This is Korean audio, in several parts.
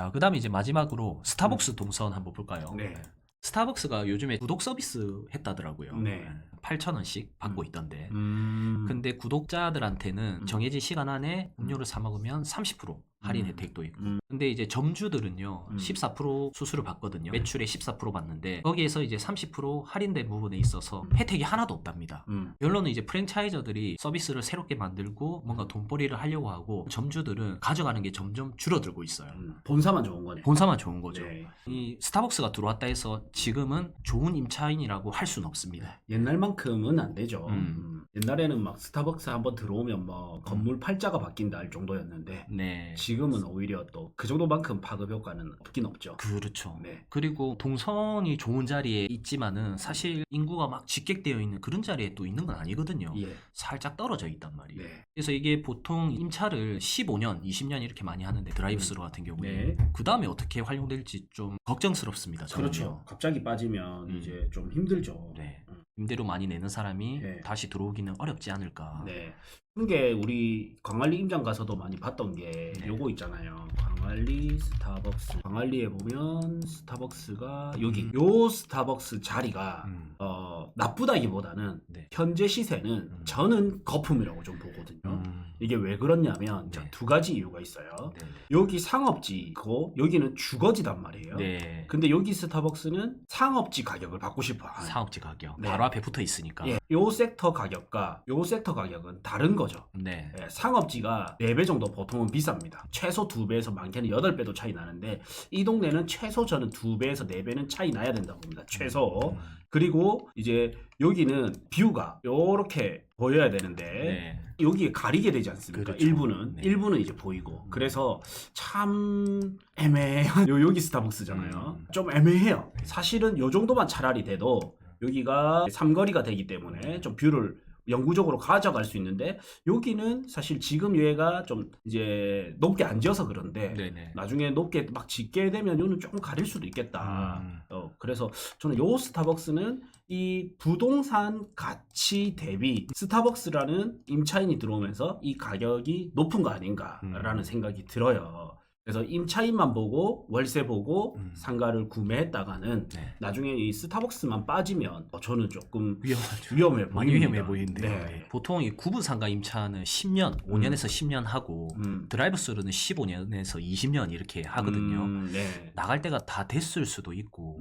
자, 그다음에 이제 마지막으로 스타벅스 동선 한번 볼까요? 네. 스타벅스가 요즘에 구독 서비스 했다더라고요. 네. 8,000원씩 받고 있던데. 음. 근데 구독자들한테는 정해진 시간 안에 음료를 사 먹으면 30% 할인 혜택도 있고. 근데 이제 점주들은요, 14% 수수료 받거든요. 매출의 14% 받는데, 거기에서 이제 30% 할인된 부분에 있어서 혜택이 하나도 없답니다. 결론은 이제 프랜차이저들이 서비스를 새롭게 만들고 뭔가 돈벌이를 하려고 하고, 점주들은 가져가는 게 점점 줄어들고 있어요. 본사만 좋은 거네. 본사만 좋은 거죠. 네. 이 스타벅스가 들어왔다 해서 지금은 좋은 임차인이라고 할 수는 없습니다. 옛날만큼은 안 되죠. 옛날에는 막 스타벅스 한번 들어오면 뭐 건물 팔자가 바뀐다 할 정도였는데 네. 지금은 오히려 또 그 정도만큼 파급 효과는 없긴 없죠. 그렇죠. 네. 그리고 동선이 좋은 자리에 있지만은 사실 인구가 막 집객되어 있는 그런 자리에 또 있는 건 아니거든요. 예. 살짝 떨어져 있단 말이에요. 네. 그래서 이게 보통 임차를 15년, 20년 이렇게 많이 하는데 드라이브스루 같은 경우에 네. 그 다음에 어떻게 활용될지 좀 걱정스럽습니다. 저는요. 그렇죠. 갑자기 빠지면 이제 좀 힘들죠. 네. 임대료 많이 내는 사람이 네. 다시 들어오기는 어렵지 않을까. 네. 그게 우리 광안리 임장 가서도 많이 봤던 게 네. 요거 있잖아요. 광안리 스타벅스. 광안리에 보면 스타벅스가 여기 요 스타벅스 자리가 나쁘다기보다는 네. 현재 시세는 저는 거품이라고 좀 보거든요. 이게 왜 그러냐면 네. 두 가지 이유가 있어요. 네. 여기 상업지고 여기는 주거지단 말이에요. 네. 근데 여기 스타벅스는 상업지 가격을 받고 싶어 하는. 사업지 가격. 네. 바로 앞에 붙어 있으니까. 예, 요 섹터 가격과 요 섹터 가격은 다른 거죠. 네. 예, 상업지가 4배 정도 보통은 비쌉니다. 최소 2배에서 많게는 8배도 차이 나는데 이 동네는 최소 저는 2배에서 4배는 차이 나야 된다고 봅니다. 최소. 그리고 이제 여기는 뷰가 요렇게 보여야 되는데 네. 여기에 가리게 되지 않습니까? 그렇죠. 일부는 네. 일부는 이제 보이고 그래서 참 애매한 여기 스타벅스잖아요. 좀 애매해요. 사실은 요 정도만 차라리 돼도 여기가 삼거리가 되기 때문에 좀 뷰를 영구적으로 가져갈 수 있는데 여기는 사실 지금 얘가 좀 이제 높게 안 지어서 그런데 네네. 나중에 높게 막 짓게 되면 요는 조금 가릴 수도 있겠다. 그래서 저는 요 스타벅스는 이 부동산 가치 대비 스타벅스라는 임차인이 들어오면서 이 가격이 높은 거 아닌가라는 생각이 들어요. 그래서 임차인만 보고 월세 보고 상가를 구매했다가는 네. 나중에 이 스타벅스만 빠지면 저는 조금 위험하죠. 위험해 많이 보입니다. 위험해 보이는데요. 네. 보통 이 구분 상가 임차는 10년, 5년에서 10년 하고 드라이브스루는 15년에서 20년 이렇게 하거든요. 네. 나갈 때가 다 됐을 수도 있고.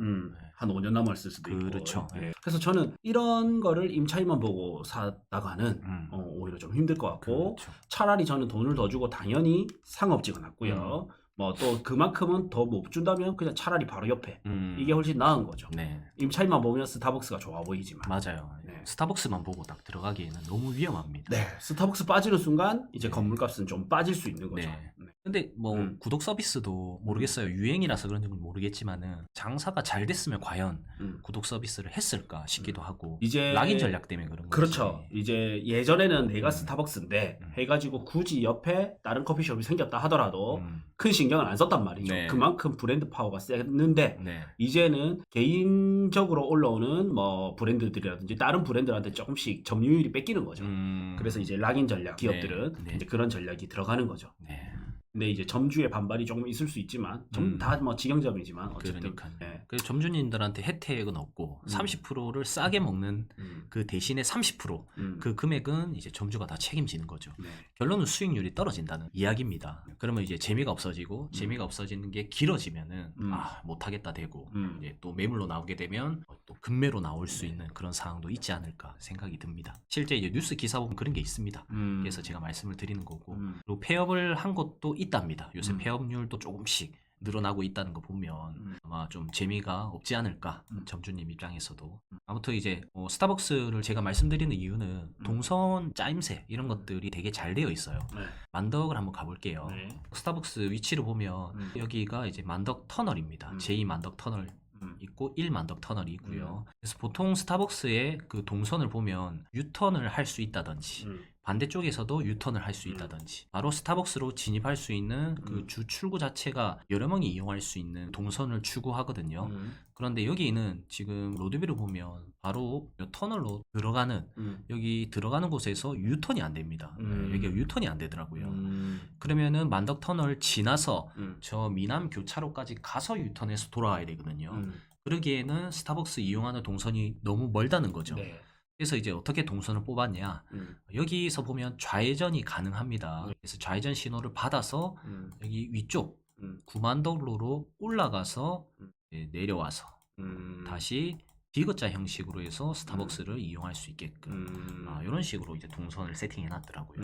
한 5년 남았을 수도 있고. 그렇죠. 네. 그래서 저는 이런 거를 임차인만 보고 사다가는 오히려 좀 힘들 것 같고 그렇죠. 차라리 저는 돈을 더 주고 당연히 상업지가 낫고요. 뭐 또 그만큼은 더 못 준다면 그냥 차라리 바로 옆에 이게 훨씬 나은 거죠. 네. 임차인만 보면 스타벅스가 좋아 보이지만. 맞아요. 네. 스타벅스만 보고 딱 들어가기에는 너무 위험합니다. 네, 스타벅스 빠지는 순간 이제 건물값은 좀 빠질 수 있는 거죠. 네. 근데 뭐 구독 서비스도 모르겠어요. 유행이라서 그런지 모르겠지만은 장사가 잘 됐으면 과연 구독 서비스를 했을까 싶기도 하고 이제 락인 전략 때문에 그런 거지. 그렇죠. 이제 예전에는 내가 스타벅스인데 해가지고 굳이 옆에 다른 커피숍이 생겼다 하더라도 큰 신경을 안 썼단 말이죠. 네. 그만큼 브랜드 파워가 셌는데 네. 이제는 개인적으로 올라오는 뭐 브랜드들이라든지 다른 브랜드한테 조금씩 점유율이 뺏기는 거죠. 그래서 이제 락인 전략 기업들은 네. 이제 그런 전략이 들어가는 거죠. 네. 근데 이제 점주의 반발이 조금 있을 수 있지만 다 뭐 직영점이지만 어쨌든 그러니까요. 네. 그래서 점주님들한테 혜택은 없고 30%를 싸게 먹는 그 대신에 30% 그 금액은 이제 점주가 다 책임지는 거죠. 네. 결론은 수익률이 떨어진다는 이야기입니다. 그러면 이제 재미가 없어지고 재미가 없어지는 게 길어지면은 못하겠다 되고 이제 또 매물로 나오게 되면 또 급매로 나올 수 있는 그런 상황도 있지 않을까 생각이 듭니다. 실제 이제 뉴스 기사 보면 그런 게 있습니다. 그래서 제가 말씀을 드리는 거고 그리고 폐업을 한 곳도 있답니다. 요새 폐업률도 조금씩 늘어나고 있다는 거 보면 아마 좀 재미가 없지 않을까 점주님 입장에서도. 아무튼 이제 스타벅스를 제가 말씀드리는 이유는 동선 짜임새 이런 것들이 되게 잘 되어 있어요. 네. 만덕을 한번 가볼게요. 네. 스타벅스 위치를 보면 여기가 이제 만덕 터널입니다. 제2 만덕 터널 있고 1만덕 터널이 있고요. 그래서 보통 스타벅스의 그 동선을 보면 유턴을 할 수 있다든지 반대쪽에서도 유턴을 할 수 있다든지 바로 스타벅스로 진입할 수 있는 그 주 출구 자체가 여러 명이 이용할 수 있는 동선을 추구하거든요. 그런데 여기는 지금 로드뷰를 보면 바로 이 터널로 들어가는 여기 들어가는 곳에서 유턴이 안 됩니다. 여기가 유턴이 안 되더라고요. 그러면은 만덕 터널 지나서 저 미남 교차로까지 가서 유턴해서 돌아와야 되거든요. 그러기에는 스타벅스 이용하는 동선이 너무 멀다는 거죠. 네. 그래서 이제 어떻게 동선을 뽑았냐. 여기서 보면 좌회전이 가능합니다. 그래서 좌회전 신호를 받아서 여기 위쪽 구만덕로로 올라가서 내려와서 다시 디귿자 형식으로 해서 스타벅스를 이용할 수 있게끔 이런 식으로 이제 동선을 세팅해 놨더라고요.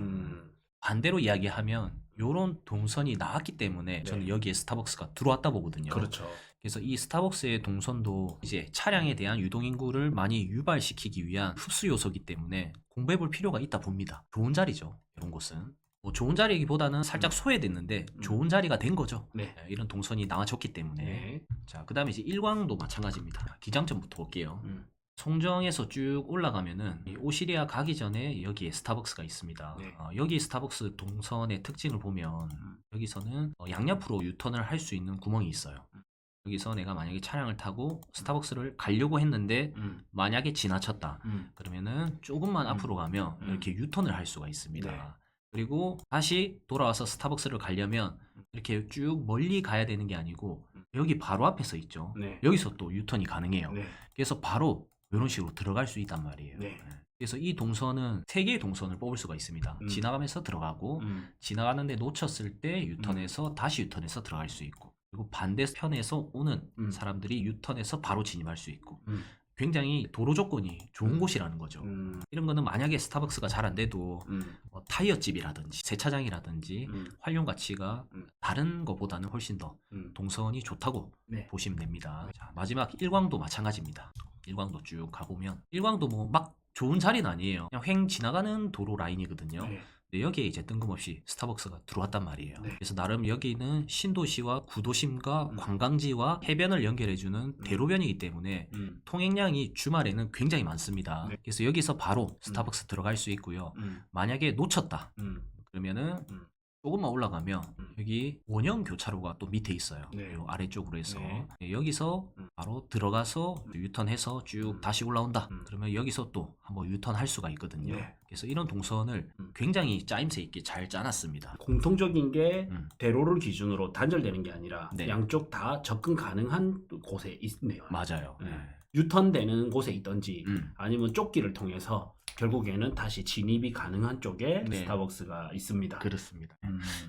반대로 이야기하면 이런 동선이 나왔기 때문에 저는 여기에 스타벅스가 들어왔다 보거든요. 그렇죠. 그래서 이 스타벅스의 동선도 이제 차량에 대한 유동인구를 많이 유발시키기 위한 흡수 요소이기 때문에 공부해 볼 필요가 있다 봅니다. 좋은 자리죠. 이런 곳은. 뭐 좋은 자리이기보다는 살짝 소외됐는데 좋은 자리가 된 거죠. 네. 이런 동선이 나와줬기 때문에. 네. 자, 그 다음에 이제 일광도 마찬가지입니다. 기장점부터 볼게요. 송정에서 쭉 올라가면은 이 오시리아 가기 전에 여기에 스타벅스가 있습니다. 네. 여기 스타벅스 동선의 특징을 보면 여기서는 양옆으로 유턴을 할 수 있는 구멍이 있어요. 여기서 내가 만약에 차량을 타고 스타벅스를 가려고 했는데 만약에 지나쳤다. 그러면은 조금만 앞으로 가면 이렇게 유턴을 할 수가 있습니다. 네. 그리고 다시 돌아와서 스타벅스를 가려면 이렇게 쭉 멀리 가야 되는 게 아니고 여기 바로 앞에서 있죠. 네. 여기서 또 유턴이 가능해요. 네. 그래서 바로 이런 식으로 들어갈 수 있단 말이에요. 네. 그래서 이 동선은 3개의 동선을 뽑을 수가 있습니다. 지나가면서 들어가고 지나가는데 놓쳤을 때 유턴해서 다시 유턴해서 들어갈 수 있고 그리고 반대편에서 오는 사람들이 유턴해서 바로 진입할 수 있고 굉장히 도로 조건이 좋은 곳이라는 거죠. 이런 거는 만약에 스타벅스가 잘 안 돼도 뭐 타이어집이라든지 세차장이라든지 활용 가치가 다른 것보다는 훨씬 더 동선이 좋다고 네. 보시면 됩니다. 자, 마지막 일광도 마찬가지입니다. 일광도 쭉 가보면 일광도 뭐 막 좋은 자리는 아니에요. 그냥 횡 지나가는 도로 라인이거든요. 네. 근데 여기에 이제 뜬금없이 스타벅스가 들어왔단 말이에요. 네. 그래서 나름 여기는 신도시와 구도심과 관광지와 해변을 연결해주는 대로변이기 때문에 통행량이 주말에는 굉장히 많습니다. 네. 그래서 여기서 바로 스타벅스 들어갈 수 있고요. 만약에 놓쳤다 그러면은 조금만 올라가면 여기 원형 교차로가 또 밑에 있어요. 네. 요 아래쪽으로 해서 네. 여기서 바로 들어가서 유턴해서 쭉 다시 올라온다. 그러면 여기서 또 한번 유턴할 수가 있거든요. 네. 그래서 이런 동선을 굉장히 짜임새 있게 잘 짜놨습니다. 공통적인 게 대로를 기준으로 단절되는 게 아니라 네. 양쪽 다 접근 가능한 곳에 있네요. 맞아요. 네. 유턴되는 곳에 있던지 음. 아니면 쫓기를 통해서 결국에는 다시 진입이 가능한 쪽에 네. 스타벅스가 있습니다. 그렇습니다.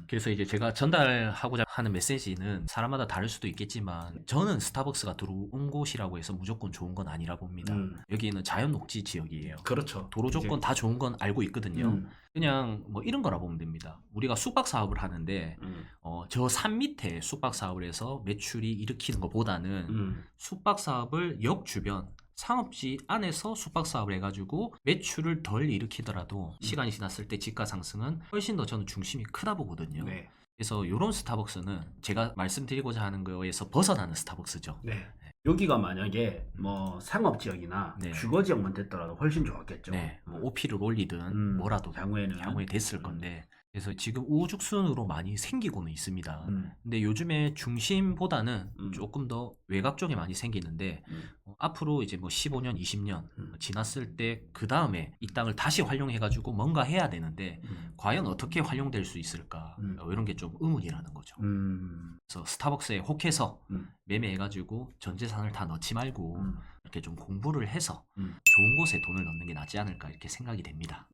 그래서 이제 제가 전달하고자 하는 메시지는 사람마다 다를 수도 있겠지만 저는 스타벅스가 들어온 곳이라고 해서 무조건 좋은 건 아니라 봅니다. 여기는 자연 녹지 지역이에요. 그렇죠. 도로 조건 다 좋은 건 알고 있거든요. 이제, 그냥 뭐 이런 거라 보면 됩니다. 우리가 숙박 사업을 하는데 저 산 밑에 숙박 사업을 해서 매출이 일으키는 것보다는 숙박 사업을 역 주변 상업지 안에서 숙박 사업을 해가지고 매출을 덜 일으키더라도 시간이 지났을 때 지가 상승은 훨씬 더 저는 중심이 크다 보거든요. 네. 그래서 이런 스타벅스는 제가 말씀드리고자 하는 거에서 벗어나는 스타벅스죠. 네. 여기가 만약에 뭐 상업 지역이나 네. 주거 지역만 됐더라도 훨씬 좋았겠죠. 네, 뭐 오피를 올리든 뭐라도 향후에 됐을 건데 그래서 지금 우후죽순으로 많이 생기고는 있습니다. 근데 요즘에 중심보다는 조금 더 외곽 쪽에 많이 생기는데 앞으로 이제 뭐 15년, 20년 지났을 때 그 다음에 이 땅을 다시 활용해가지고 뭔가 해야 되는데 과연 어떻게 활용될 수 있을까 이런 게 좀 의문이라는 거죠. 그래서 스타벅스에 혹해서 매매해가지고 전 재산을 다 넣지 말고 이렇게 좀 공부를 해서 좋은 곳에 돈을 넣는 게 낫지 않을까 이렇게 생각이 됩니다.